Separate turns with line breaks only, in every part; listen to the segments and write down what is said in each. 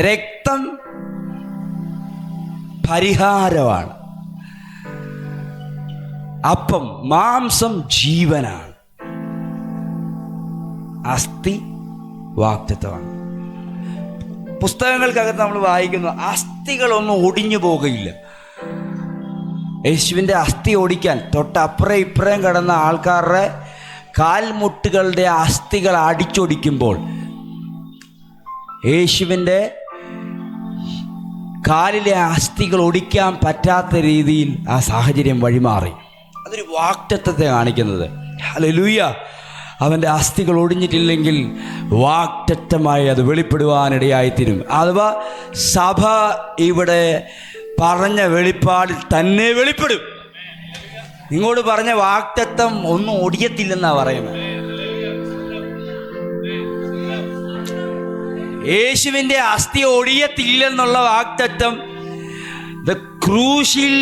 രക്തം പരിഹാരമാണ്. അപ്പം മാംസം ജീവനാണ്. അസ്ഥി വാഗ്ദത്തമാണ്. പുസ്തകങ്ങൾക്കകത്ത് നമ്മൾ വായിക്കുന്നു, അസ്ഥികളൊന്നും ഒടിഞ്ഞു പോകുകയില്ല. യേശുവിൻ്റെ അസ്ഥി ഓടിക്കാൻ തൊട്ടപ്പുറം ഇപ്പുറം കിടന്ന ആൾക്കാരുടെ കാൽമുട്ടുകളുടെ അസ്ഥികൾ അടിച്ചൊടിക്കുമ്പോൾ യേശുവിൻ്റെ കാലിലെ അസ്ഥികൾ ഒടിക്കാൻ പറ്റാത്ത രീതിയിൽ ആ സാഹചര്യം വഴിമാറി. അതൊരു വാഗ്ദത്തത്തെ കാണിക്കുന്നത്. ഹല്ലേലൂയ. അവൻ്റെ അസ്ഥികൾ ഒടിഞ്ഞിട്ടില്ലെങ്കിൽ വാഗ്ദത്തമായി അത് വെളിപ്പെടുവാനിടയായിത്തീരും. അഥവാ സഭ ഇവിടെ പറഞ്ഞ വെളിപ്പാടിൽ തന്നെ വെളിപ്പെടും. നിങ്ങളോട് പറഞ്ഞ വാഗ്ദത്തം ഒന്നും ഒടിയത്തില്ലെന്നാ പറയുന്നത്. യേശുവിൻ്റെ അസ്ഥി ഒടിയത്തില്ലെന്നുള്ള വാഗ്ദത്തം ക്രൂശിൽ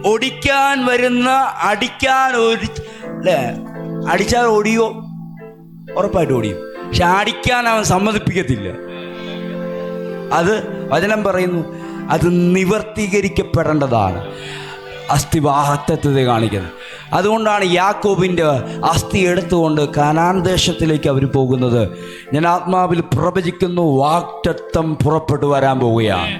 ഒടിക്കാൻ വരുന്ന അടിക്കാൻ അടിച്ചാൽ ഒടിയോ? ഉറപ്പായിട്ട് ഒടിയും. പക്ഷെ അടിക്കാൻ അവൻ സമ്മതിപ്പിക്കത്തില്ല. അത് വചനം പറയുന്നു, അത് നിവർത്തീകരിക്കപ്പെടേണ്ടതാണ്. അസ്ഥി വാഗ്ദത്തത്തെ കാണിക്കുന്നത്. അതുകൊണ്ടാണ് യാക്കോബിൻ്റെ അസ്ഥി എടുത്തുകൊണ്ട് കനാൻ ദേശത്തിലേക്ക് അവർ പോകുന്നത്. ഞാൻ ആത്മാവിൽ പ്രവചിക്കുന്നു, വാഗ്ദത്തം പുറപ്പെട്ടു വരാൻ പോവുകയാണ്.